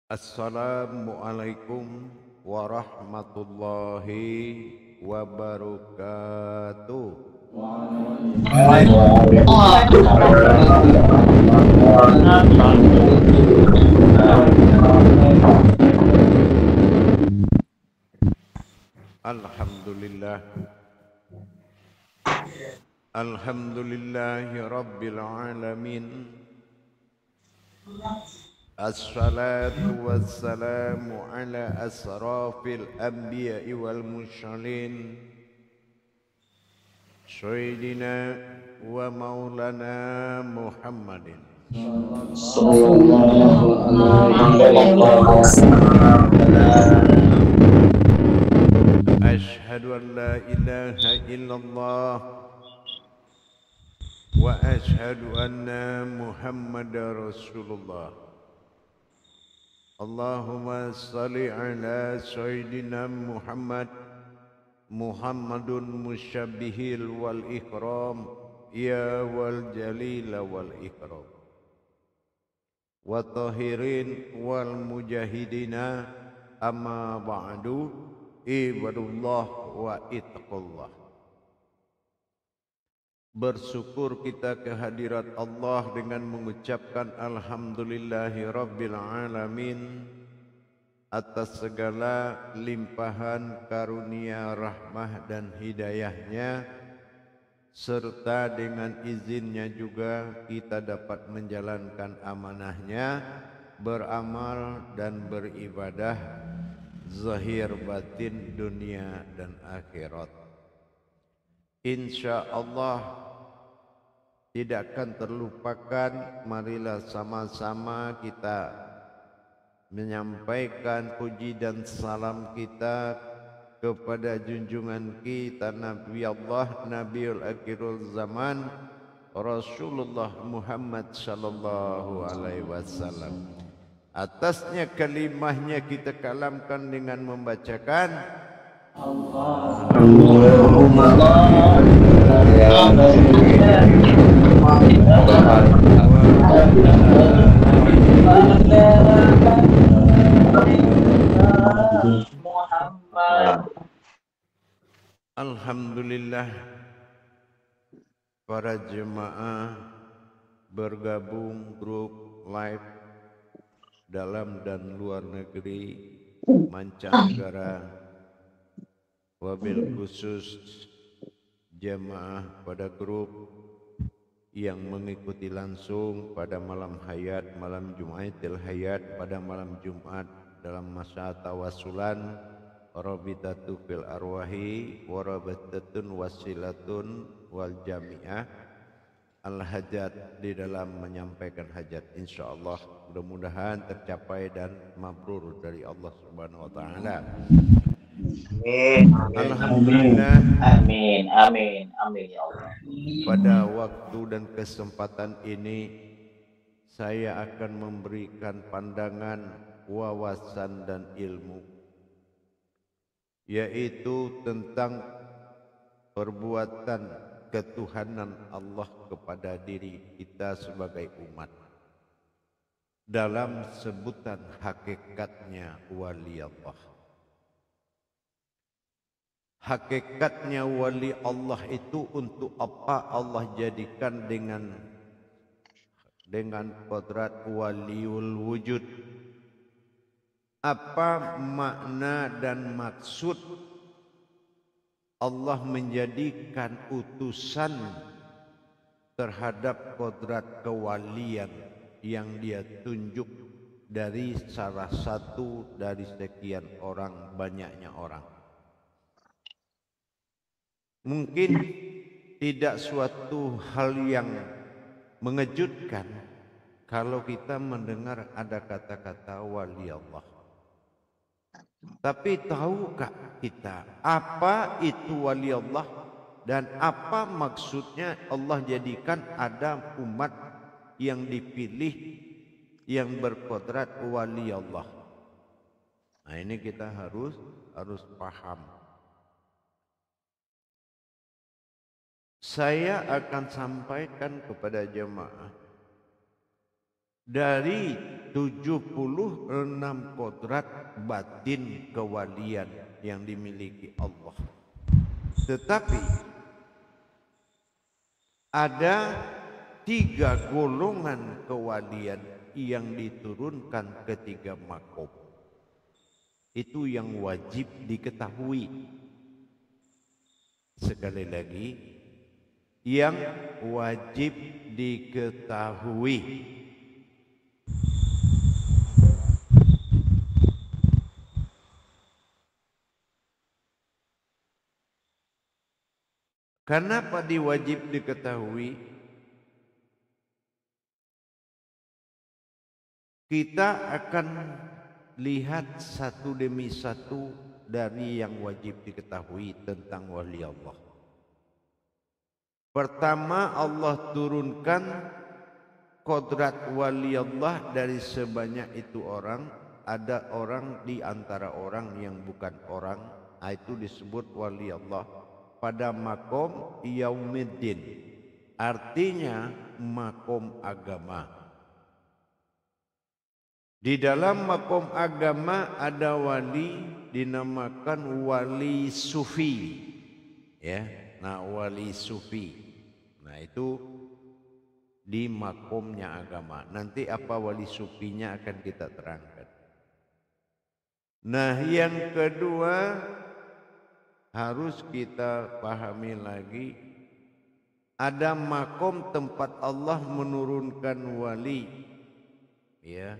Assalamualaikum warahmatullahi wabarakatuh. Alhamdulillah. Alhamdulillahi rabbil alamin. Assalatu wassalamu ala asrafil anbiya'i wal mursalin Sayyidina wa maulana Muhammadin Sallallahu alaihi wasallam. Ashhadu an la ilaha illallah wa ashhadu anna Muhammadar Rasulullah. Allahumma salli ala Sayyidina Muhammadun musyabbihil wal ikram ya wal jalil wal ikram wa tahirin wal mujahidina amma ba'du ibadullah wa ittaqullah. Bersyukur kita kehadirat Allah dengan mengucapkan alhamdulillahi rabbil alamin atas segala limpahan karunia rahmah dan hidayahnya, serta dengan izinnya juga kita dapat menjalankan amanahnya, beramal dan beribadah zahir batin dunia dan akhirat. Insya Allah tidak akan terlupakan. Marilah sama-sama kita menyampaikan puji dan salam kita kepada junjungan kita Nabi Allah Nabiul Akhirul Zaman Rasulullah Muhammad sallallahu alaihi wasallam. Atasnya kalimahnya kita kalamkan dengan membacakan Allahumma Alhamdulillah, para jemaah bergabung grup live dalam dan luar negeri, mancanegara, wabil khusus jemaah pada grup yang mengikuti langsung pada malam hayat, malam Jumatil Hayat, pada malam Jumat dalam masa tawasulan Rabitatu fil arwahi warabatatun wasilatun wal jami'ah al hajat, di dalam menyampaikan hajat. Insyaallah mudah-mudahan tercapai dan mabrur dari Allah Subhanahu wa taala. Alhamdulillah. Amin, amin, amin ya Allah. Pada waktu dan kesempatan ini saya akan memberikan pandangan, wawasan dan ilmu, yaitu tentang perbuatan ketuhanan Allah kepada diri kita sebagai umat dalam sebutan hakikatnya wali Allah. Hakikatnya wali Allah itu untuk apa Allah jadikan dengan kodrat waliul wujud? Apa makna dan maksud Allah menjadikan utusan terhadap kodrat kewalian yang dia tunjuk dari salah satu dari sekian orang, banyaknya orang? Mungkin tidak suatu hal yang mengejutkan kalau kita mendengar ada kata-kata wali Allah. Tapi tahukah kita apa itu wali Allah dan apa maksudnya Allah jadikan ada umat yang dipilih yang berkodrat wali Allah? Nah, ini kita harus paham. Saya akan sampaikan kepada jemaah dari 76 kodrat batin kewalian yang dimiliki Allah. Tetapi ada 3 golongan kewalian yang diturunkan ke 3 makom. Itu yang wajib diketahui. Sekali lagi, yang wajib diketahui. Kenapa diwajib diketahui? Kita akan lihat satu demi satu dari yang wajib diketahui tentang wali Allah. Pertama, Allah turunkan kodrat wali Allah dari sebanyak itu orang. Ada orang di antara orang yang bukan orang, itu disebut wali Allah pada makom yaumiddin, artinya makom agama. Di dalam makom agama ada wali dinamakan wali sufi, ya. Nah, wali sufi, nah itu di makomnya agama. Nanti apa wali sufinya akan kita terangkan. Nah, yang kedua harus kita pahami lagi, ada makom tempat Allah menurunkan wali, ya.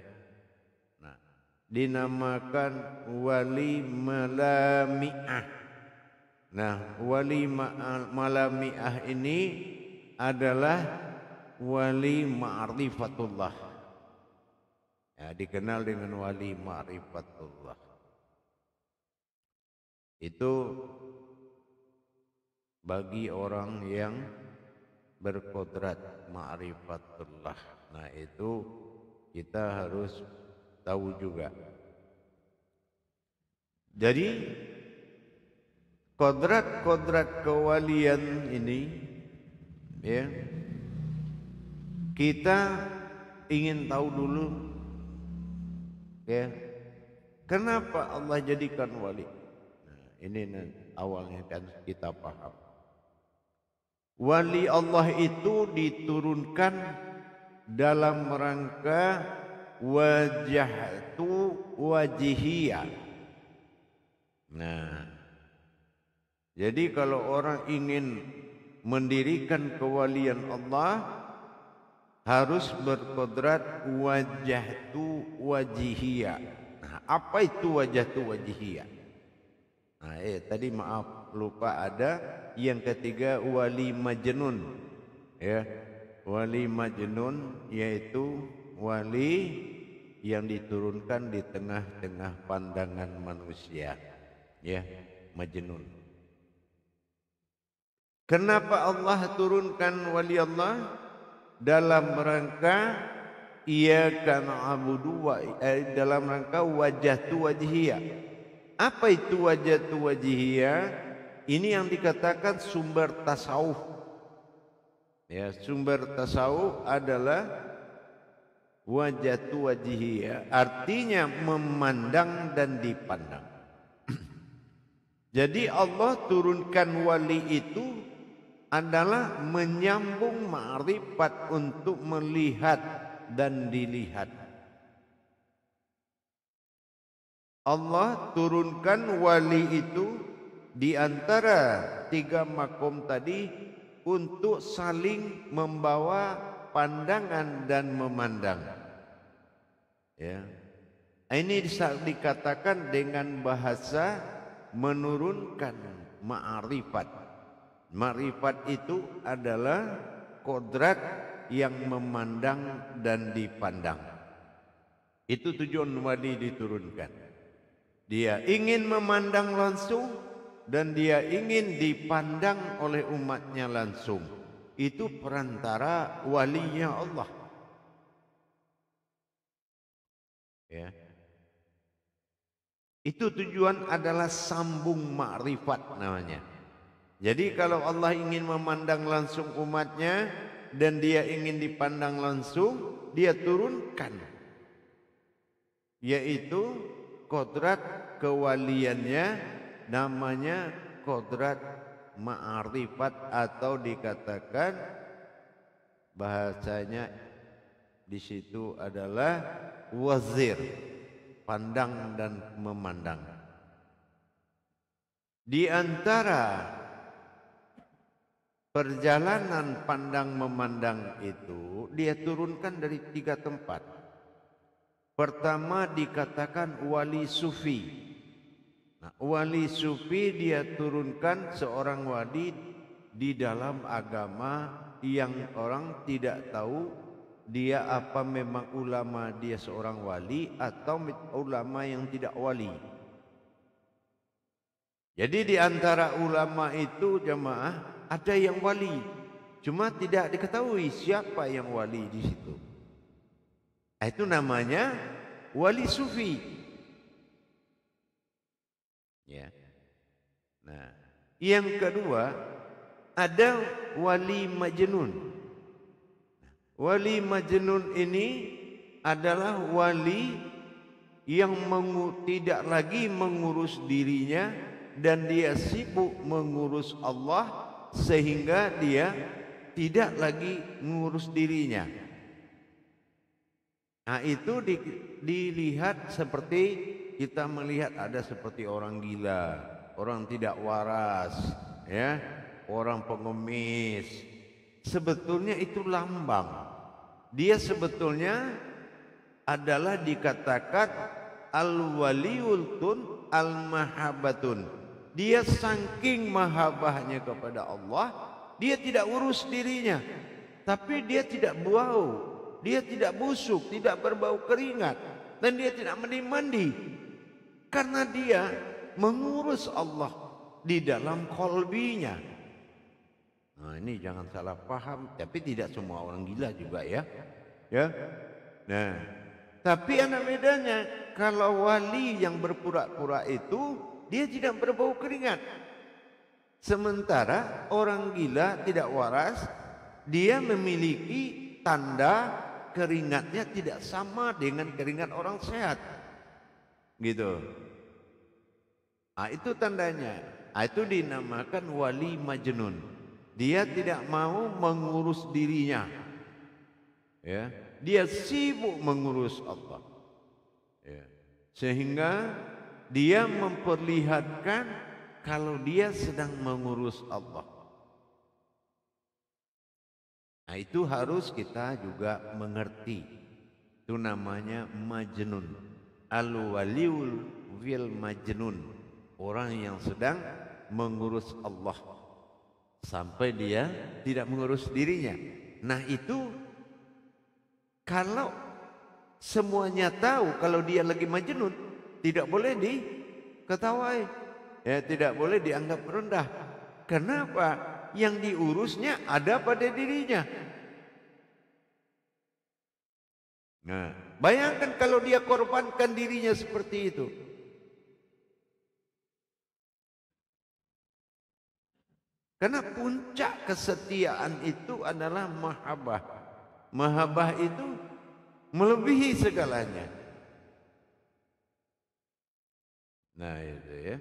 Nah, dinamakan wali malami'ah. Nah, wali malami'ah ini adalah wali ma'rifatullah, ya, dikenal dengan wali ma'rifatullah. Itu bagi orang yang berkodrat ma'rifatullah. Nah, itu kita harus tahu juga. Jadi kodrat-kodrat kewalian ini, ya, kita ingin tahu dulu, ya, kenapa Allah jadikan wali. Ini awalnya kan kita paham. Wali Allah itu diturunkan dalam rangka wajahtu wajihiyah. Nah, jadi kalau orang ingin mendirikan kewalian Allah harus berkodrat wajahtu wajihiyah. Nah, apa itu wajahtu wajihiyah? Nah, tadi maaf lupa ada yang ketiga wali majnun, ya. Wali majnun yaitu wali yang diturunkan di tengah-tengah pandangan manusia, ya, majnun. Kenapa Allah turunkan wali Allah? Dalam rangka iyyaka na'budu wa dalam rangka wajahtu wajhiyah. Apa itu wajahtu wajhiyah? Ini yang dikatakan sumber tasawuf. Ya, sumber tasawuf adalah wajahtu wajhiyah, artinya memandang dan dipandang. Jadi Allah turunkan wali itu adalah menyambung ma'rifat untuk melihat dan dilihat. Allah turunkan wali itu di antara 3 makom tadi untuk saling membawa pandangan dan memandang, ya. Ini dikatakan dengan bahasa menurunkan ma'rifat. Ma'rifat itu adalah kodrat yang memandang dan dipandang. Itu tujuan wali diturunkan. Dia ingin memandang langsung dan dia ingin dipandang oleh umatnya langsung. Itu perantara walinya Allah, ya. Itu tujuan adalah sambung ma'rifat namanya. Jadi kalau Allah ingin memandang langsung umatnya dan dia ingin dipandang langsung, dia turunkan yaitu kodrat kewaliannya namanya kodrat ma'rifat, atau dikatakan bahasanya di situ adalah wazir, pandang dan memandang. Di antara perjalanan pandang memandang itu dia turunkan dari 3 tempat. Pertama dikatakan wali sufi. Nah, wali sufi dia turunkan seorang wali di dalam agama yang orang tidak tahu dia apa memang ulama, dia seorang wali atau ulama yang tidak wali. Jadi di antara ulama itu jemaah ada yang wali, cuma tidak diketahui siapa yang wali di situ. Itu namanya wali sufi. Ya. Nah, yang kedua ada wali majnun. Wali majnun ini adalah wali yang tidak lagi mengurus dirinya dan dia sibuk mengurus Allah, sehingga dia tidak lagi mengurus dirinya. Nah, itu dilihat seperti kita melihat ada seperti orang gila, orang tidak waras, ya, orang pengemis. Sebetulnya itu lambang. Dia sebetulnya adalah dikatakan al-waliul tun al-mahabbatun. Dia saking mahabbahnya kepada Allah, dia tidak urus dirinya, tapi dia tidak bau, dia tidak busuk, tidak berbau keringat, dan dia tidak mandi, karena dia mengurus Allah di dalam kolbinya. Nah, ini jangan salah paham, tapi tidak semua orang gila juga ya. Nah, tapi ada bedanya. Kalau wali yang berpura-pura itu dia tidak berbau keringat. Sementara orang gila tidak waras, dia memiliki tanda keringatnya tidak sama dengan keringat orang sehat. Gitu. Nah, itu tandanya. Nah, itu dinamakan wali majnun. Dia tidak mau mengurus dirinya. Ya, dia sibuk mengurus Allah. Ya. Sehingga dia memperlihatkan kalau dia sedang mengurus Allah. Nah, itu harus kita juga mengerti. Itu namanya majnun. Al-waliul wil majnun. Orang yang sedang mengurus Allah sampai dia tidak mengurus dirinya. Nah, itu kalau semuanya tahu kalau dia lagi majnun, tidak boleh diketawai, ya, tidak boleh dianggap rendah. Kenapa? Yang diurusnya ada pada dirinya. Nah, bayangkan kalau dia korbankan dirinya seperti itu. Karena puncak kesetiaan itu adalah mahabbah. Mahabbah itu melebihi segalanya. Nah, itu ya.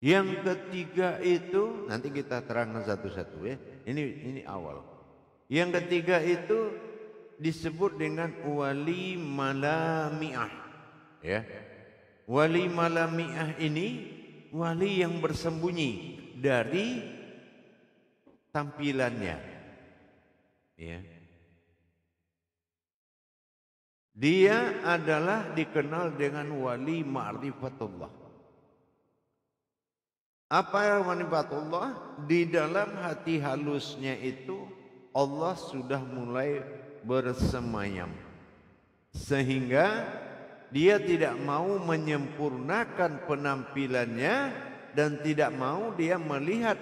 Yang ketiga itu nanti kita terangkan satu-satu ya. Ini awal. Yang ketiga itu disebut dengan wali malamiah. Ya. Wali malamiah ini wali yang bersembunyi dari tampilannya. Ya. Dia adalah dikenal dengan wali ma'rifatullah. Apa ma'rifatullah? Di dalam hati halusnya itu Allah sudah mulai bersemayam, sehingga dia tidak mau menyempurnakan penampilannya dan tidak mau dia melihat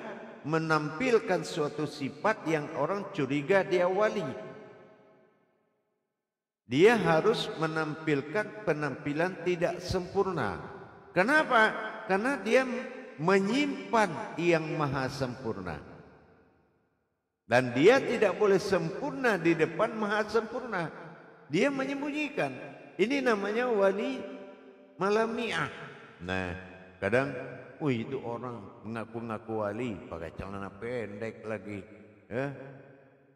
menampilkan suatu sifat yang orang curiga dia wali. Dia harus menampilkan penampilan tidak sempurna. Kenapa? Karena dia menyimpan yang maha sempurna. Dan dia tidak boleh sempurna di depan maha sempurna. Dia menyembunyikan. Ini namanya wali malamiah. Nah, kadang, wih itu orang mengaku-ngaku wali, pakai celana pendek lagi, ya.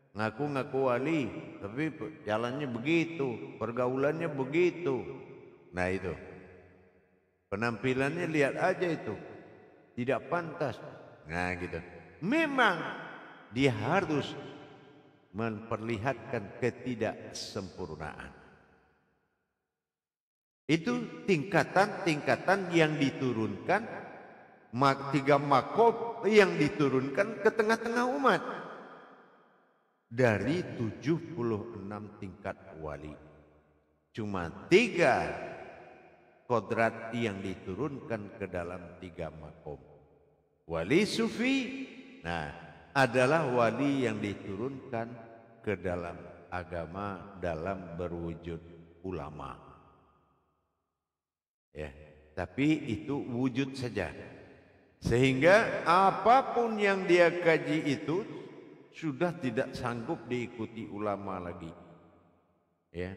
Ngaku-ngaku wali, tapi jalannya begitu, pergaulannya begitu. Nah itu, penampilannya lihat aja itu, tidak pantas. Nah gitu. Memang dia harus memperlihatkan ketidaksempurnaan. Itu tingkatan-tingkatan yang diturunkan, tiga makom yang diturunkan ke tengah-tengah umat. Dari 76 tingkat wali, cuma 3 kodrat yang diturunkan ke dalam 3 makom. Wali sufi, nah, adalah wali yang diturunkan ke dalam agama dalam berwujud ulama. Ya, tapi itu wujud saja. Sehingga apapun yang dia kaji itu sudah tidak sanggup diikuti ulama lagi. Ya.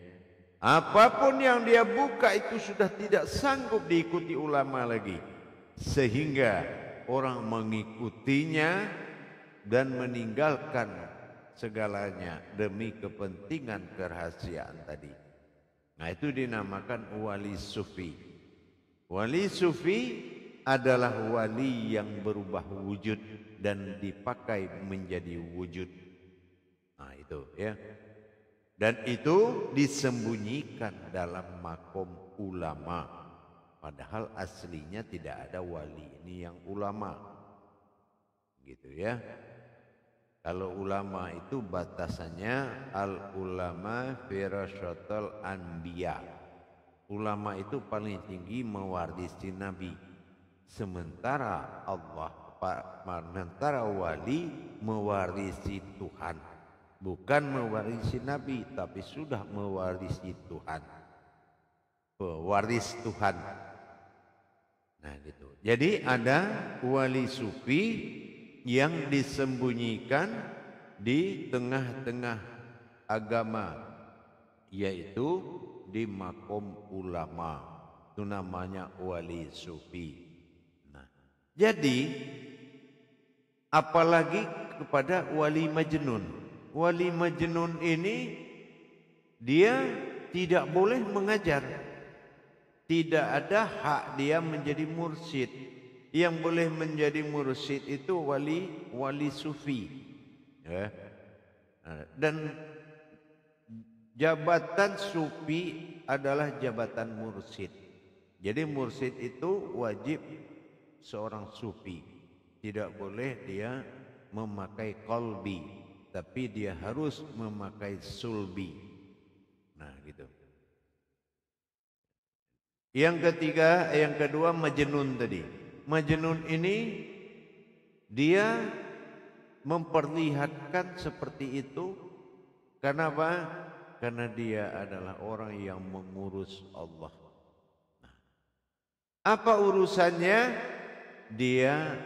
Apapun yang dia buka itu sudah tidak sanggup diikuti ulama lagi. Sehingga orang mengikutinya dan meninggalkan segalanya demi kepentingan kerahasiaan tadi. Nah, itu dinamakan wali sufi. Wali sufi adalah wali yang berubah wujud dan dipakai menjadi wujud. Nah itu ya. Dan itu disembunyikan dalam makom ulama. Padahal aslinya tidak ada wali ini yang ulama. Gitu ya. Kalau ulama itu batasannya al-ulama firasyatul anbiya. Ulama itu paling tinggi mewarisi nabi. Sementara wali mewarisi Tuhan, bukan mewarisi Nabi, tapi sudah mewarisi Tuhan, pewaris Tuhan. Nah gitu. Jadi ada wali sufi yang disembunyikan di tengah-tengah agama, yaitu di makom ulama. Itu namanya wali sufi. Jadi apalagi kepada wali majnun. Wali majnun ini dia tidak boleh mengajar. Tidak ada hak dia menjadi mursyid. Yang boleh menjadi mursyid itu wali sufi. Ya. Dan jabatan sufi adalah jabatan mursyid. Jadi mursyid itu wajib seorang sufi, tidak boleh dia memakai qalbi, tapi dia harus memakai sulbi. Nah gitu. Yang kedua majnun tadi. Majnun ini dia memperlihatkan seperti itu. Kenapa? Karena dia adalah orang yang mengurus Allah. Nah, apa urusannya? Dia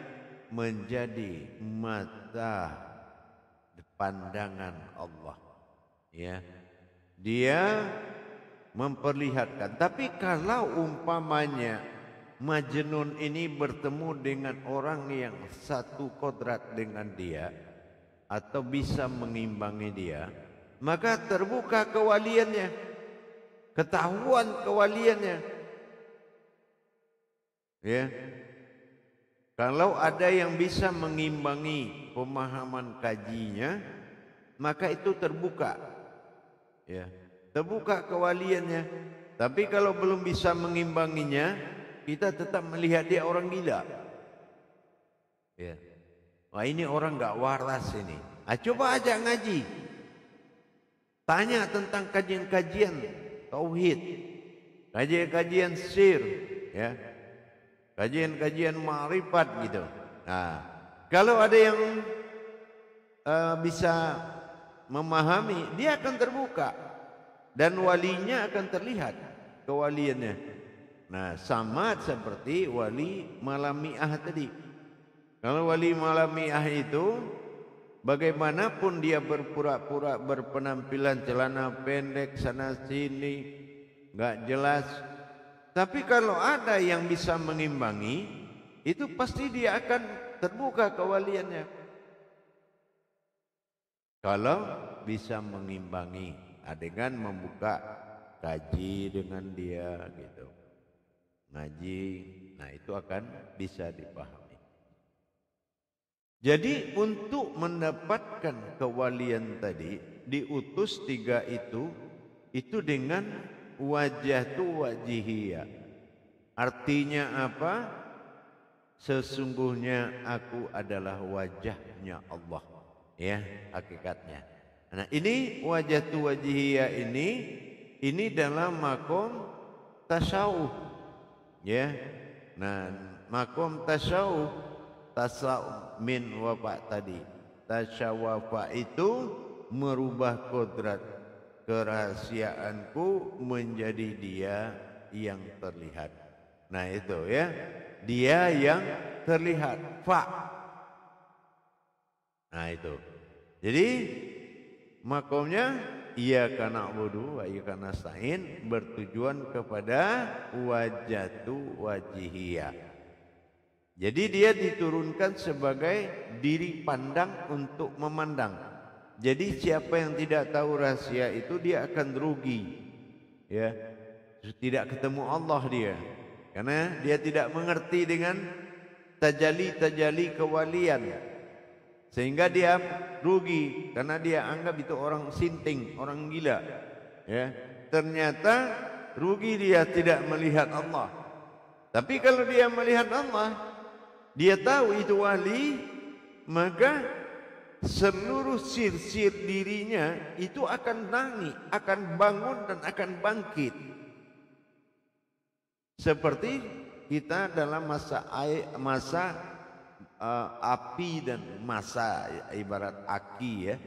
menjadi mata pandangan Allah, ya. Dia memperlihatkan. Tapi kalau umpamanya majnun ini bertemu dengan orang yang satu kodrat dengan dia atau bisa mengimbangi dia, maka terbuka kewaliannya, ketahuan kewaliannya, ya. Kalau ada yang bisa mengimbangi pemahaman kajinya, maka itu terbuka, ya, terbuka kewaliannya. Tapi kalau belum bisa mengimbanginya, kita tetap melihat dia orang gila. Ya, wah ini orang nggak waras ini. Coba aja ngaji, tanya tentang kajian-kajian tauhid, kajian-kajian sir, ya. Kajian-kajian ma'rifat gitu. Nah, kalau ada yang bisa memahami, dia akan terbuka dan walinya akan terlihat kewaliannya. Nah, sama seperti wali malamiah tadi. Kalau wali malamiah itu Bagaimanapun dia berpura-pura berpenampilan celana pendek sana sini, nggak jelas. Tapi kalau ada yang bisa mengimbangi, itu pasti dia akan terbuka kewaliannya. Kalau bisa mengimbangi dengan membuka kaji dengan dia gitu, ngaji, nah itu akan bisa dipahami. Jadi untuk mendapatkan kewalian tadi diutus 3 itu dengan wajhatu wajihiyah. Artinya apa? Sesungguhnya aku adalah wajahnya Allah, ya hakikatnya. Nah ini wajhatu wajihiyah ini dalam makom tasawuf, ya. Nah makom tasawuf min wafa tadi, tasyawafa itu merubah kodrat kerahasiaanku menjadi dia yang terlihat. Nah itu ya, dia yang terlihat, fa. Nah itu. Jadi makomnya iyyaka na'budu wa iyyaka nasta'in bertujuan kepada wajhatu wajihiyah. Jadi dia diturunkan sebagai diri pandang untuk memandang. Jadi siapa yang tidak tahu rahasia itu dia akan rugi, ya, tidak ketemu Allah dia, karena dia tidak mengerti dengan tajalli kewalian, sehingga dia rugi karena dia anggap itu orang sinting, orang gila, ya. Ternyata rugi dia tidak melihat Allah. Tapi kalau dia melihat Allah, dia tahu itu wali, maka seluruh sir-sir dirinya itu akan naik, akan bangun dan akan bangkit. Seperti kita dalam masa api dan masa ibarat aki, ya.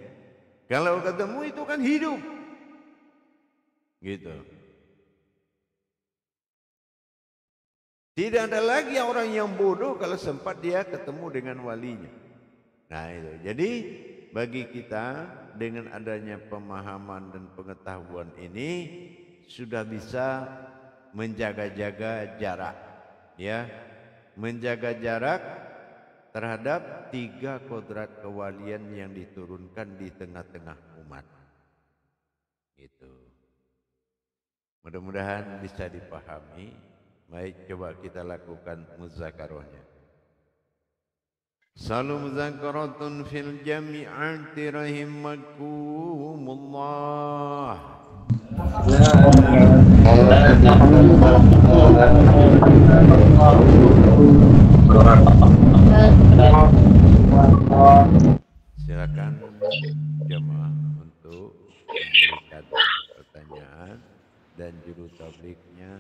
Kalau ketemu itu kan hidup, gitu. Tidak ada lagi orang yang bodoh kalau sempat dia ketemu dengan walinya. Nah itu. Jadi bagi kita dengan adanya pemahaman dan pengetahuan ini sudah bisa menjaga-jaga jarak, ya, menjaga jarak terhadap 3 kodrat kewalian yang diturunkan di tengah-tengah umat. Gitu. Mudah-mudahan bisa dipahami. Baik, coba kita lakukan muzakarahnya. Salu muzakaratun fil jami'ati rahimakumullah. Silakan jemaah untuk memberikan pertanyaan dan juru tabliknya.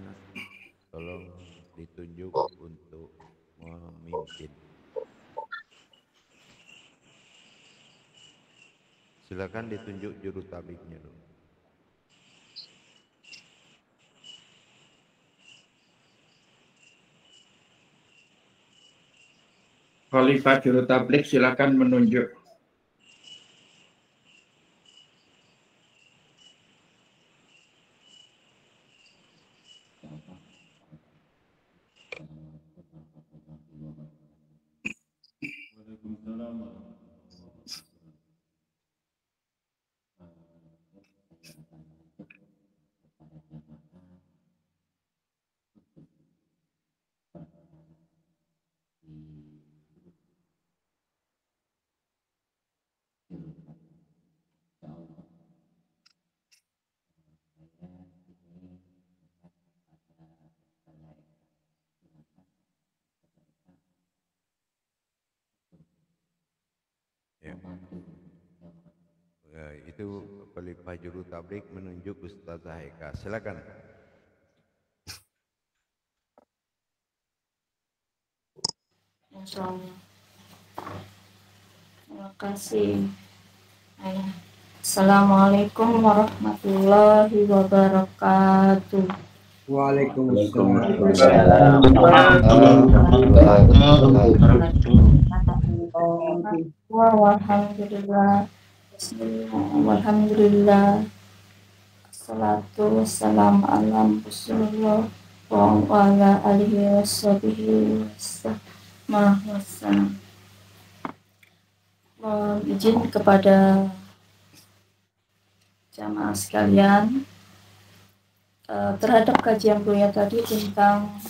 Tolong ditunjuk untuk memimpin. Silakan ditunjuk juru tabliknya dulu. Khalifah juru tablik silakan menunjuk. Itu Khalifah juru tablik menunjuk Ustazah Eka. Silakan. Terima kasih. Assalamualaikum warahmatullahi wabarakatuh. Waalaikumsalam warahmatullahi wabarakatuh. Walhamdulillah. Bismillah. Walhamdulillah. Assalatu wassalamu ala Rasulullah wa ala alihi washabihi wasallam. Mohon izin kepada jamaah sekalian terhadap kajian Buya tadi tentang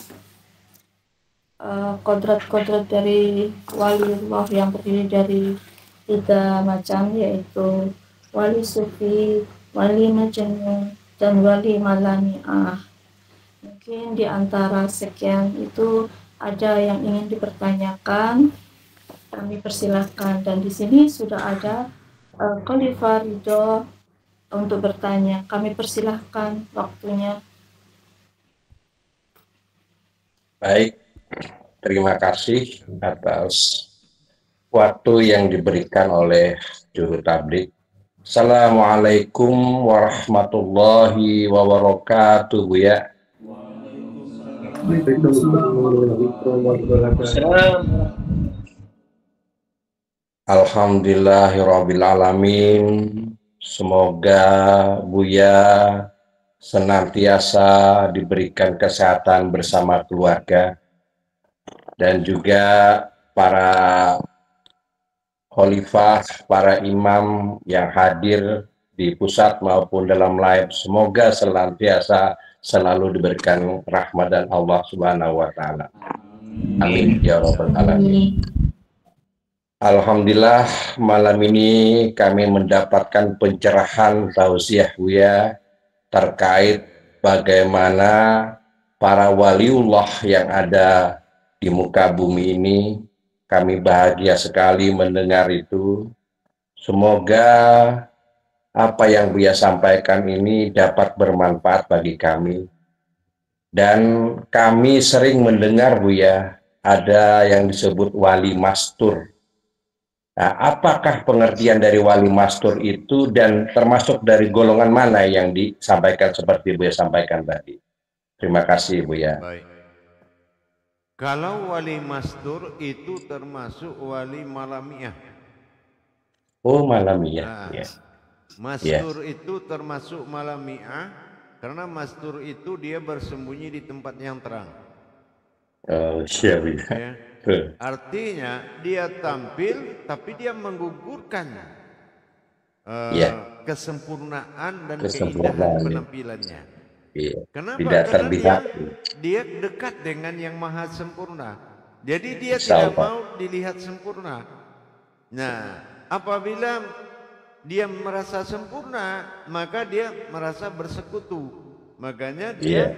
kodrat-kodrat dari waliullah yang terdiri dari 3 macam, yaitu wali sufi, wali majnun, dan wali malamiah. Mungkin di antara sekian itu ada yang ingin dipertanyakan, kami persilahkan. Dan di sini sudah ada Khalifah Ridho untuk bertanya. Kami persilahkan waktunya. Baik, terima kasih atas waktu yang diberikan oleh juru tablik. Assalamualaikum warahmatullahi wabarakatuh, Buya. Alhamdulillahirrabbilalamin. Semoga Buya senantiasa diberikan kesehatan bersama keluarga dan juga para khalifah, para imam yang hadir di pusat maupun dalam live. Semoga senantiasa selalu diberikan rahmat dan Allah Subhanahu wa taala. Amin ya rabbal alamin. Alhamdulillah, malam ini kami mendapatkan pencerahan tausiah Buya terkait bagaimana para waliullah yang ada di muka bumi ini. Kami bahagia sekali mendengar itu. Semoga apa yang Buya sampaikan ini dapat bermanfaat bagi kami. Dan kami sering mendengar Buya, ada yang disebut wali mastur. Nah, apakah pengertian dari wali mastur itu dan termasuk dari golongan mana yang disampaikan seperti Buya sampaikan tadi? Terima kasih Buya. Baik. Kalau wali mastur itu termasuk wali malamiah. Oh, malamiah. Nah, Ya. mastur itu termasuk malamiah karena mastur itu dia bersembunyi di tempat yang terang. Oh, siap ya. Ya. Artinya dia tampil tapi dia menggugurkan kesempurnaan dan keindahan penampilannya. Iya. Kenapa? Tidak Karena terlihat. dia dekat dengan yang maha sempurna. Jadi dia tidak mau dilihat sempurna. Nah, apabila dia merasa sempurna, maka dia merasa bersekutu. Makanya dia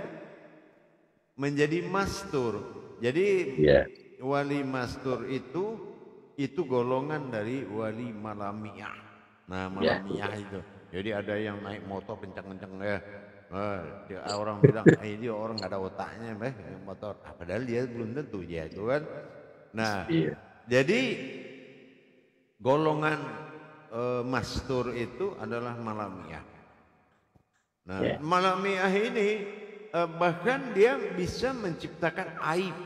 menjadi mastur. Jadi wali mastur itu golongan dari wali malamiah. Nah, malamiah itu. Jadi ada yang naik motor kencang-kencang ya. Orang bilang ini orang nggak ada otaknya motor. Padahal dia belum tentu ya itu kan. Nah, jadi golongan mastur itu adalah malamiah. Nah, malamiah ini bahkan dia bisa menciptakan aib.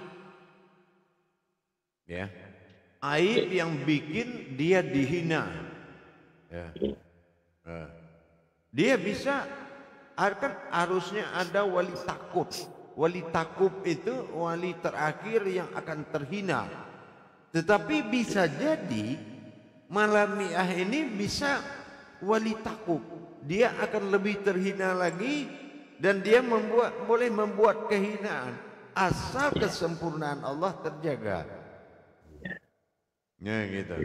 Ya. Aib yang bikin dia dihina. Ya. Dia bisa, kan harusnya ada wali takub. Wali takub itu wali terakhir yang akan terhina. Tetapi bisa jadi malamiah ini bisa wali takub. Dia akan lebih terhina lagi dan dia boleh membuat kehinaan asal kesempurnaan Allah terjaga. Ya gitu.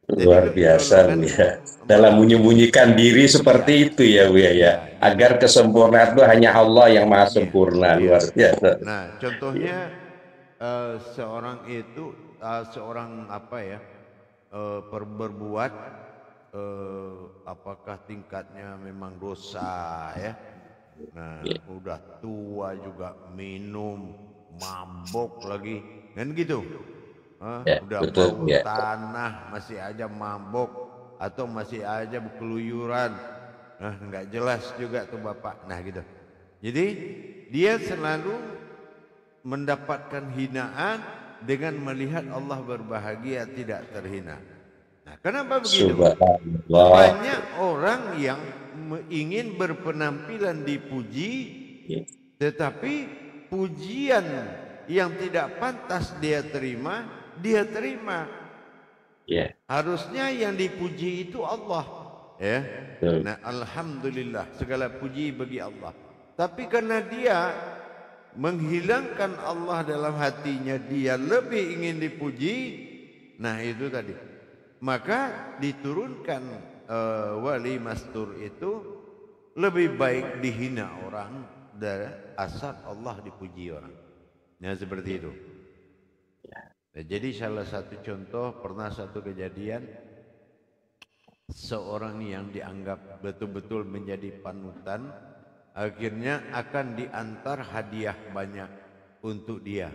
Luar biasa Bu ya. Dalam menyembunyikan diri seperti itu ya Bu ya. Agar kesempurnaan itu hanya Allah yang maha sempurna. Luar biasa. Nah, contohnya seorang itu seorang apa ya berbuat apakah tingkatnya memang dosa ya. Nah, udah tua juga minum, mabok lagi, kan gitu. Udah bau tanah masih aja mabok atau masih aja keluyuran. Nggak jelas juga tuh bapak. Nah gitu. Jadi dia selalu mendapatkan hinaan dengan melihat Allah berbahagia tidak terhina. Nah, kenapa begitu? Subhanallah. Banyak orang yang ingin berpenampilan dipuji, tetapi pujian yang tidak pantas dia terima. Harusnya yang dipuji itu Allah, ya. Nah, alhamdulillah, segala puji bagi Allah. Tapi karena dia menghilangkan Allah dalam hatinya, dia lebih ingin dipuji. Nah, itu tadi. Maka diturunkan wali mastur itu lebih baik dihina orang dari asal Allah dipuji orang. Nah, seperti itu. Nah, jadi salah satu contoh, pernah satu kejadian, seorang yang dianggap betul-betul menjadi panutan, akhirnya akan diantar hadiah banyak untuk dia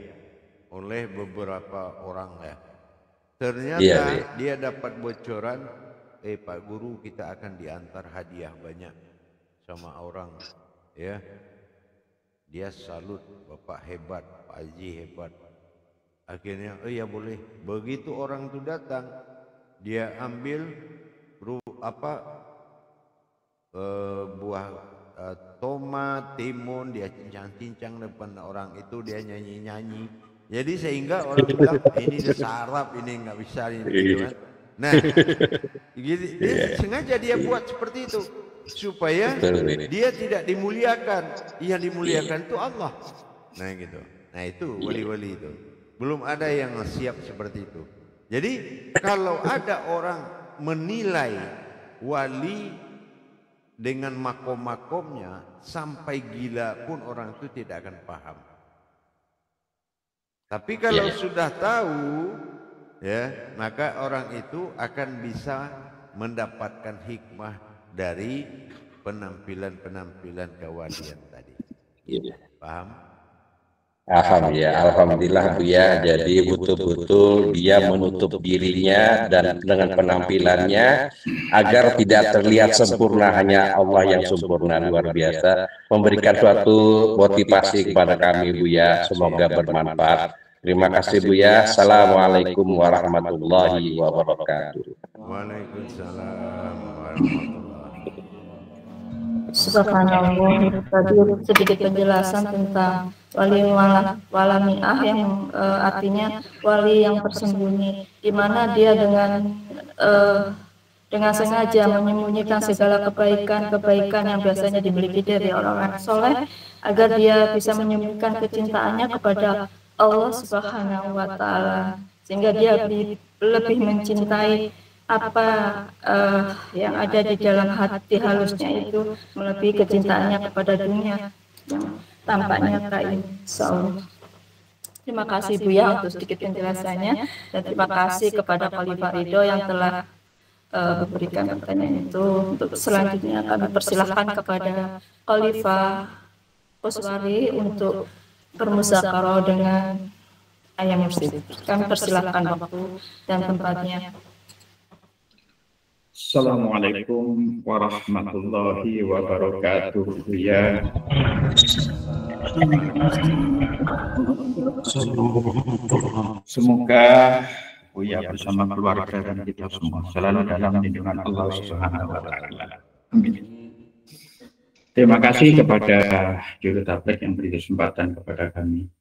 oleh beberapa orang, ya. Ternyata dia dapat bocoran, Pak Guru, kita akan diantar hadiah banyak sama orang, ya. Dia salut, Bapak hebat, Pak Haji hebat. Akhirnya, ya boleh. Begitu orang itu datang, dia ambil buah tomat, timun, dia cincang-cincang depan orang itu, dia nyanyi-nyanyi. Jadi sehingga orang bilang, ini dia sarap, ini nggak bisa ini, gitu kan. Nah, sengaja dia buat seperti itu supaya dia tidak dimuliakan. Yang dimuliakan itu Allah. Nah, gitu. Nah, itu wali-wali itu. Belum ada yang siap seperti itu. Jadi kalau ada orang menilai wali dengan makom-makomnya, sampai gila pun orang itu tidak akan paham. Tapi kalau sudah tahu, ya, maka orang itu akan bisa mendapatkan hikmah dari penampilan-penampilan kewalian tadi. Paham? Alhamdulillah Buya. Jadi betul-betul dia menutup dirinya dan dengan penampilannya agar tidak terlihat sempurna, hanya Allah yang sempurna. Luar biasa, memberikan suatu motivasi kepada kami Buya. Semoga bermanfaat. Terima kasih Buya. Assalamualaikum warahmatullahi wabarakatuh. Waalaikumsalam warahmatullahi. Subhanallah, tadi sedikit penjelasan tentang wali walamiah yang artinya wali yang tersembunyi, di mana dia dengan sengaja menyembunyikan segala kebaikan yang biasanya dimiliki dari orang-orang soleh, agar dia bisa menyembunyikan kecintaannya kepada Allah Subhanahu wa Ta'ala, sehingga dia lebih mencintai apa yang ada di dalam hati halusnya itu melebihi kecintaannya kepada dunia yang tampaknya kain. Terima kasih Buya untuk sedikit penjelasannya, dan terima kasih kepada Khalifah Ridho yang telah memberikan pertanyaan itu. Untuk selanjutnya kami persilahkan kepada Khalifah Kuswari untuk bermusyawarah dengan Ayah Mursyid. Kami persilahkan waktu dan tempatnya. Assalamualaikum warahmatullahi wabarakatuh. Ya. Semoga Buya bersama keluarga dan kita semua selalu dalam lindungan Allah Subhanahu wa Ta'ala. Amin. Terima kasih kepada Juru Tabligh yang beri kesempatan kepada kami.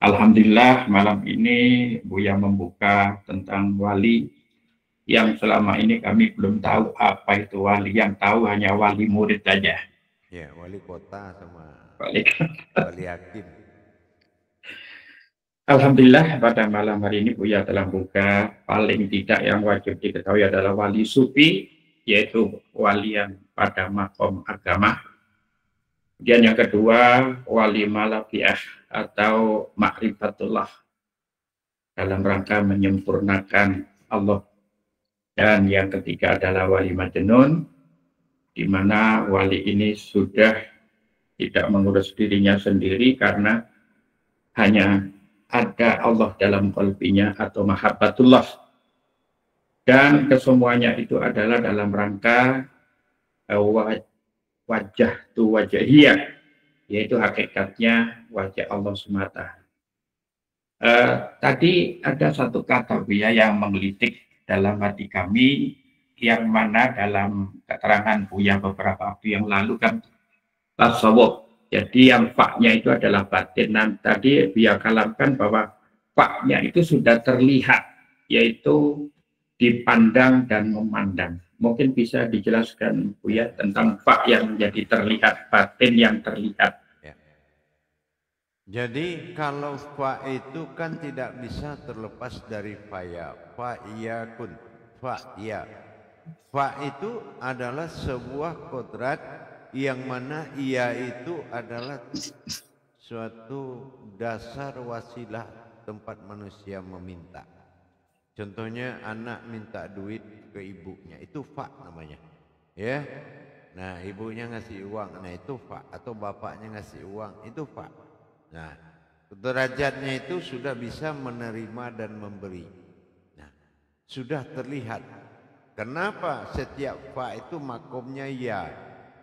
Alhamdulillah, malam ini Buya membuka tentang wali yang selama ini kami belum tahu apa itu wali. Yang tahu hanya wali murid saja. Ya, wali kota sama wali hakim. Alhamdulillah, pada malam hari ini Buya telah buka paling tidak yang wajib diketahui adalah wali sufi, yaitu wali yang pada makom agama. Kemudian yang kedua, wali malafiah atau ma'rifatullah, dalam rangka menyempurnakan Allah. Dan yang ketiga adalah wali majnun, di mana wali ini sudah tidak mengurus dirinya sendiri karena hanya ada Allah dalam qalbinya atau mahabbatullah. Dan kesemuanya itu adalah dalam rangka wajah tu wajahiyah, yaitu hakikatnya wajah Allah semata. Tadi ada satu kata Buya yang menggelitik dalam hati kami, yang mana dalam keterangan Buya beberapa waktu yang lalu kan tasawuf. Jadi yang faknya itu adalah batin. Dan tadi Buya kalamkan bahwa faknya itu sudah terlihat, yaitu dipandang dan memandang. Mungkin bisa dijelaskan Buya tentang fak yang menjadi terlihat, batin yang terlihat. Jadi kalau fa itu kan tidak bisa terlepas dari faya. Fa iya kun, fa iya. Fa itu adalah sebuah kodrat yang mana ia itu adalah suatu dasar wasilah tempat manusia meminta. Contohnya anak minta duit ke ibunya, itu fa namanya. Ya. Nah, ibunya ngasih uang, nah itu fa, atau bapaknya ngasih uang, itu fa. Nah, derajatnya itu sudah bisa menerima dan memberi. Nah, sudah terlihat. Kenapa setiap fa itu makomnya ya?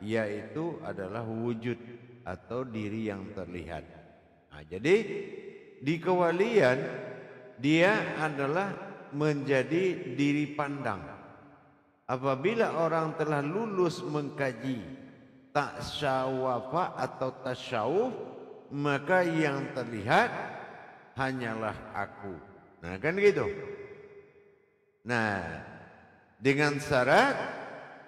Ya itu adalah wujud atau diri yang terlihat. Nah, jadi di kewalian dia adalah menjadi diri pandang. Apabila orang telah lulus mengkaji tasawuf atau tasyawuf, maka yang terlihat hanyalah aku. Nah, kan gitu. Nah, dengan syarat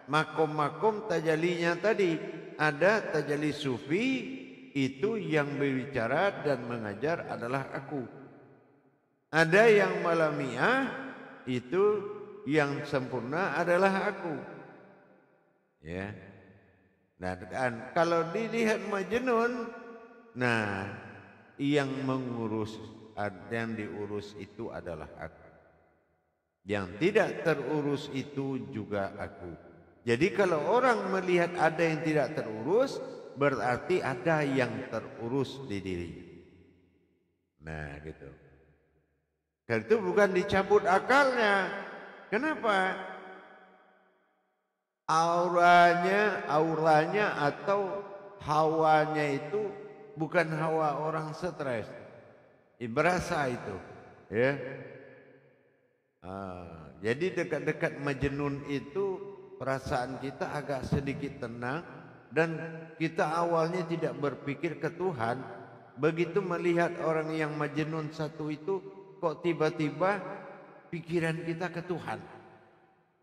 makom-makom tajalinya tadi, ada tajali sufi itu yang berbicara dan mengajar adalah aku. Ada yang malamiah itu yang sempurna adalah aku. Ya. Nah, kalau dilihat Majnun, nah yang mengurus, yang diurus itu adalah aku. Yang tidak terurus itu juga aku. Jadi kalau orang melihat ada yang tidak terurus, berarti ada yang terurus di dirinya. Nah gitu. Karena itu bukan dicabut akalnya. Kenapa? Auranya atau hawanya itu bukan hawa orang stres. Berasa itu. Ya. Jadi dekat-dekat Majnun itu perasaan kita agak sedikit tenang dan kita awalnya tidak berpikir ke Tuhan. Begitu melihat orang yang Majnun satu itu, kok tiba-tiba pikiran kita ke Tuhan.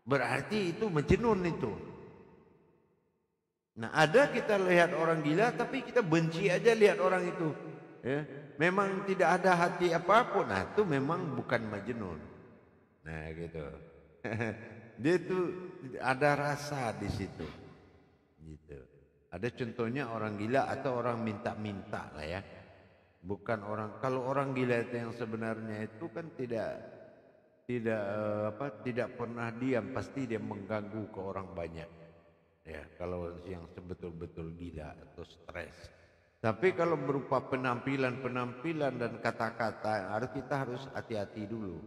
Berarti itu Majnun itu. Nah, ada kita lihat orang gila tapi kita benci aja lihat orang itu. Ya, memang tidak ada hati apapun. Nah, itu memang bukan Majnun. Nah gitu. Dia itu ada rasa di situ. Gitu. Ada contohnya orang gila atau orang minta-minta lah ya. Bukan orang, kalau orang gila itu yang sebenarnya itu kan tidak pernah diam, pasti dia mengganggu ke orang banyak. Ya, kalau yang sebetul-betul gila atau stres. Tapi kalau berupa penampilan dan kata-kata, kita harus hati-hati dulu.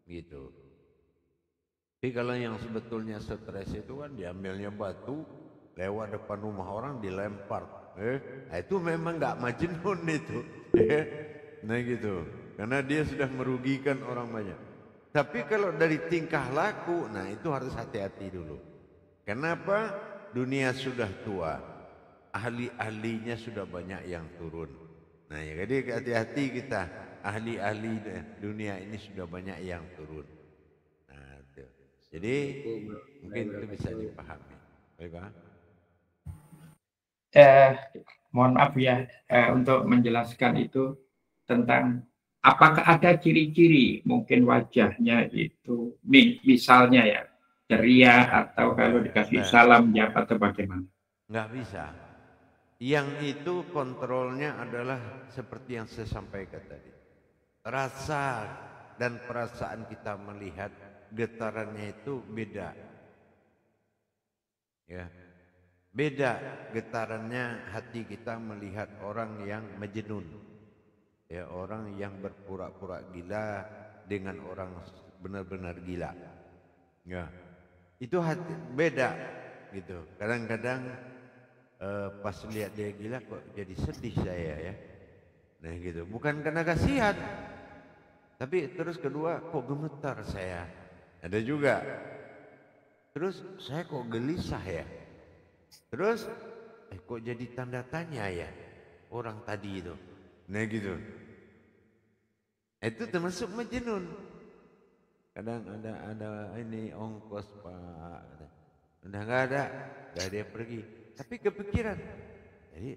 Gitu. Tapi kalau yang sebetulnya stres itu kan diambilnya batu lewat depan rumah orang dilempar. Nah itu memang nggak Majnun itu. Nah gitu. Karena dia sudah merugikan orang banyak. Tapi kalau dari tingkah laku, nah itu harus hati-hati dulu. Kenapa? Dunia sudah tua. Ahli-ahlinya sudah banyak yang turun. Nah ya, jadi hati-hati kita. Ahli-ahli dunia ini sudah banyak yang turun. Nah, itu. Jadi mungkin itu bisa dipahami. Baik, Pak. Mohon maaf ya untuk menjelaskan itu tentang apakah ada ciri-ciri mungkin wajahnya itu misalnya ya ceria atau kalau dikasih salam jawab atau bagaimana? Nggak bisa. Yang itu kontrolnya adalah seperti yang saya sampaikan tadi. Rasa dan perasaan kita melihat getarannya itu beda. Ya. Beda getarannya hati kita melihat orang yang Majnun. Ya, orang yang berpura-pura gila dengan orang benar-benar gila. Ya. Itu hati beda gitu. Kadang-kadang pas lihat dia gila kok jadi sedih saya ya. Nah gitu. Bukan karena kasihan. Tapi terus kedua, kok gemetar saya. Ada juga. Terus saya kok gelisah ya. Terus kok jadi tanda tanya ya orang tadi itu. Nah gitu. Itu termasuk majnun. Kadang ada ini ongkos Pak. Udah nggak ada dia pergi. Tapi kepikiran. Jadi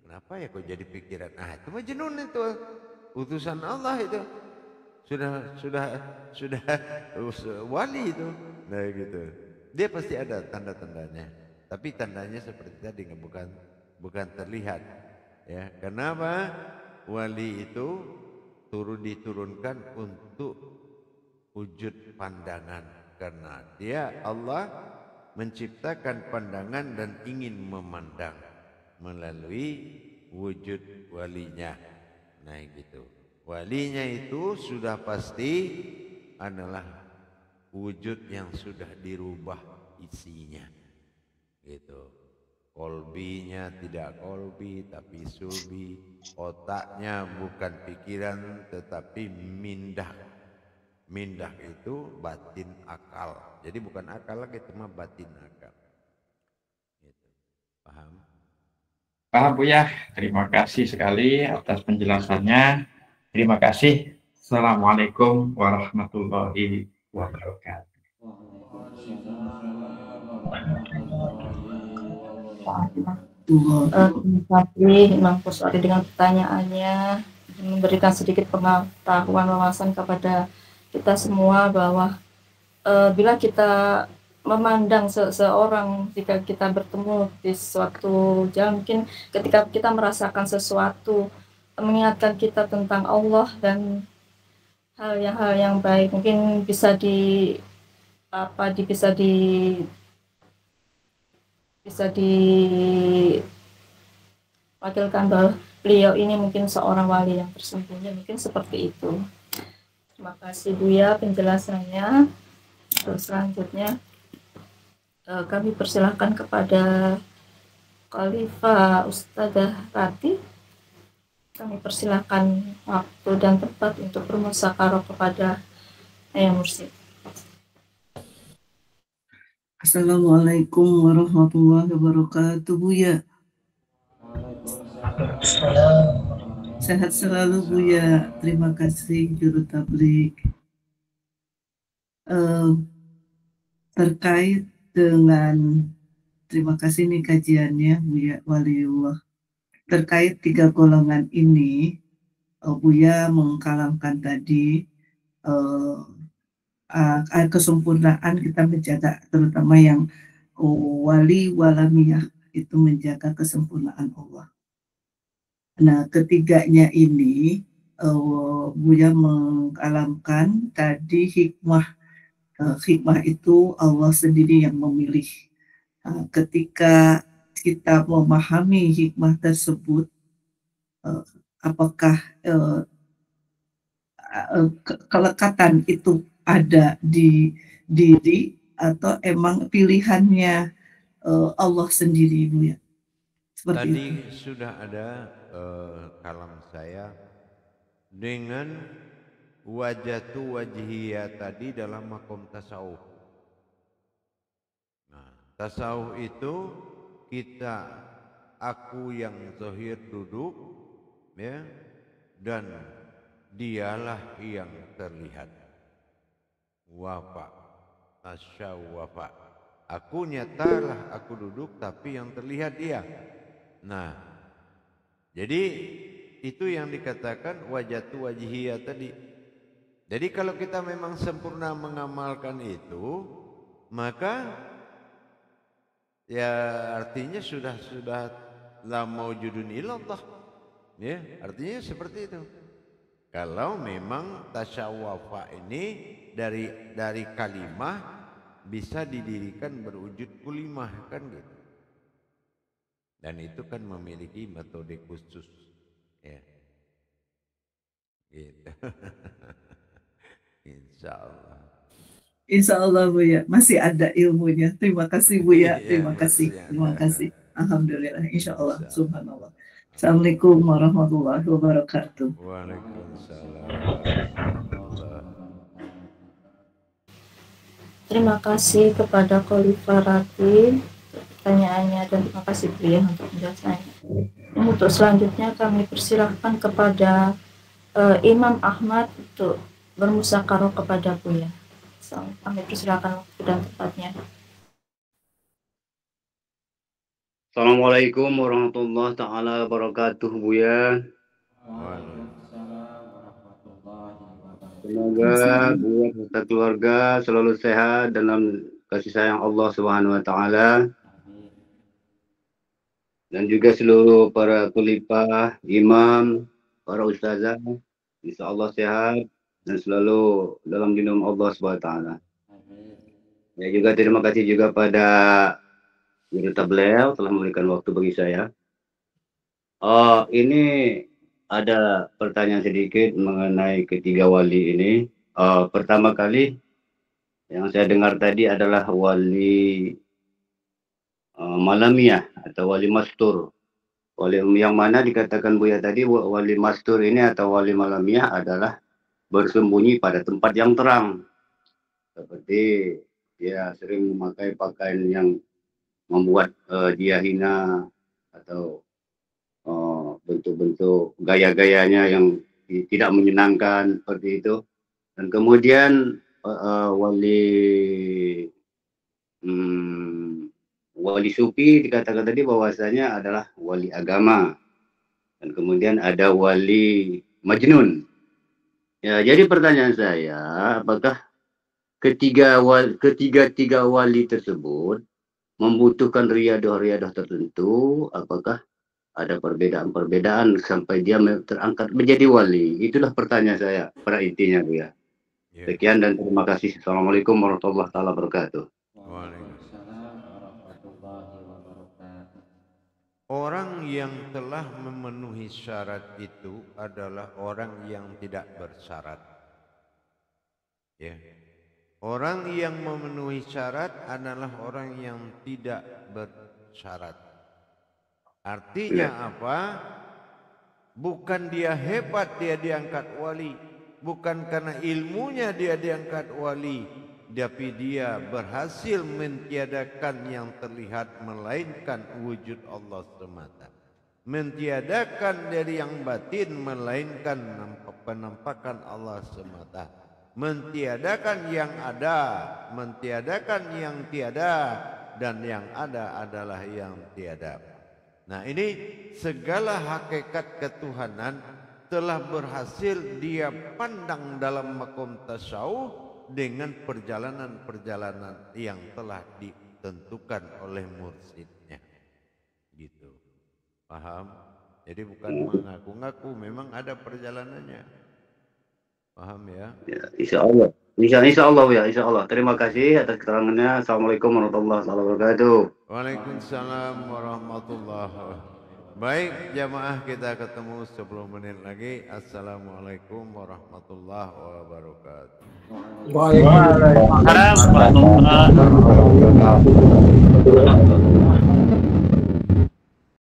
kenapa ya kok jadi pikiran? Itu majnun itu. Utusan Allah itu. Sudah wali itu. Nah gitu. Dia pasti ada tanda-tandanya. Tapi tandanya seperti tadi bukan terlihat. Ya, kenapa? Wali itu diturunkan untuk wujud pandangan, karena dia Allah menciptakan pandangan dan ingin memandang melalui wujud walinya. Nah gitu. Walinya itu sudah pasti adalah wujud yang sudah dirubah isinya. Gitu. Kolbinya tidak kolbi tapi sulbi. Otaknya bukan pikiran tetapi mindah. Mindah itu batin akal. Jadi bukan akal lagi, cuma batin akal. Gitu. Paham? Paham Buya, terima kasih sekali atas penjelasannya. Terima kasih. Assalamualaikum warahmatullahi wabarakatuh. Terima kasih Imam Kuswari dengan pertanyaannya, memberikan sedikit pengetahuan wawasan kepada kita semua bahwa bila kita memandang seseorang, jika kita bertemu di suatu jalan, mungkin ketika kita merasakan sesuatu mengingatkan kita tentang Allah dan hal yang baik, mungkin bisa diwakilkan bahwa beliau ini mungkin seorang wali yang tersembunyi, mungkin seperti itu. Terima kasih Buya penjelasannya. Terus selanjutnya kami persilahkan kepada Khalifah Ustadzah Rati. Kami persilahkan waktu dan tempat untuk bermusyawarah kepada Ayah Mursyid. Assalamualaikum warahmatullahi wabarakatuh, Buya. Sehat selalu Buya. Terima kasih Juru Tabligh. Terkait dengan, terima kasih nih kajiannya Buya Waliullah. Terkait 3 golongan ini, Buya mengkalamkan tadi kesempurnaan kita menjaga, terutama yang wali walamiyah itu menjaga kesempurnaan Allah. Nah, ketiganya ini Buya mengkalamkan tadi hikmah itu Allah sendiri yang memilih. Ketika kita memahami hikmah tersebut, apakah kelekatan itu ada di diri atau emang pilihannya Allah sendiri, Bu ya? Seperti Tadi itu. Sudah ada kalam saya dengan wajatu wajhiyah tadi dalam makom tasawuf. Nah, tasawuf itu aku yang zahir duduk, ya, dan dialah yang terlihat. Wafa, asyawafa. Aku nyatalah aku duduk, tapi yang terlihat dia. Nah, jadi itu yang dikatakan wajatu wajhiyah tadi. Jadi kalau kita memang sempurna mengamalkan itu, maka ya artinya sudah la maujudun illallah. Ya, artinya seperti itu. Kalau memang tasawwafa ini dari kalimah bisa didirikan berwujud kulimah, kan gitu. Dan itu kan memiliki metode khusus, ya. Gitu. Insyaallah. Insyaallah Bu ya, masih ada ilmunya. Terima kasih Bu ya, terima kasih, terima kasih. Alhamdulillah, insyaallah, subhanallah. Assalamualaikum warahmatullahi wabarakatuh. Waalaikumsalam. Terima kasih kepada Khalifah Rati pertanyaannya dan terima kasih Buya untuk penjelasannya. Untuk selanjutnya kami persilahkan kepada Imam Ahmad untuk bermusyawarah kepada Buya. Kami persilahkan waktu dan tempatnya. Assalamualaikum warahmatullahi taala wabarakatuh, Buya. Semoga Buya serta keluarga selalu sehat dalam kasih sayang Allah Subhanahu wa taala. Dan juga seluruh para khalifah, imam, para ustazah, insya Allah sehat dan selalu dalam lindungan Allah Subhanahu wa taala. Ya, juga terima kasih juga pada Yurita beliau telah memberikan waktu bagi saya. Ini ada pertanyaan sedikit mengenai ketiga wali ini. Pertama kali yang saya dengar tadi adalah wali Malamiah atau wali mastur. Wali yang mana dikatakan Buya tadi wali mastur ini atau wali Malamiah adalah bersembunyi pada tempat yang terang. Seperti dia sering memakai pakaian yang membuat dia hina atau bentuk-bentuk gaya-gayanya yang tidak menyenangkan seperti itu. Dan kemudian wali sufi dikatakan tadi bahwasanya adalah wali agama. Dan kemudian ada wali majnun. Ya, jadi pertanyaan saya, apakah ketiga wali tersebut membutuhkan riadah-riadah tertentu? Apakah ada perbedaan-perbedaan sampai dia terangkat menjadi wali? Itulah pertanyaan saya pada intinya, Buya. Sekian dan terima kasih. Assalamualaikum warahmatullahi wabarakatuh. Orang yang telah memenuhi syarat itu adalah orang yang tidak bersyarat. Ya. Orang yang memenuhi syarat adalah orang yang tidak bersyarat. Artinya apa? Bukan dia hebat dia diangkat wali, bukan karena ilmunya dia diangkat wali, tapi dia berhasil mentiadakan yang terlihat melainkan wujud Allah semata. Mentiadakan dari yang batin melainkan penampakan Allah semata. Mentiadakan yang ada, mentiadakan yang tiada, dan yang ada adalah yang tiada. Nah, ini segala hakikat ketuhanan telah berhasil dia pandang dalam makom tasawuf dengan perjalanan-perjalanan yang telah ditentukan oleh mursyidnya. Gitu. Paham? Jadi bukan mengaku-ngaku, memang ada perjalanannya. Paham ya? Ya, insya Allah. Insya Allah ya, insya Allah. Terima kasih atas keterangannya. Assalamualaikum warahmatullahi wabarakatuh. Waalaikumsalam warahmatullahi wabarakatuh. Baik jamaah, kita ketemu 10 menit lagi. Assalamualaikum warahmatullahi wabarakatuh. Waalaikumsalam warahmatullahi wabarakatuh.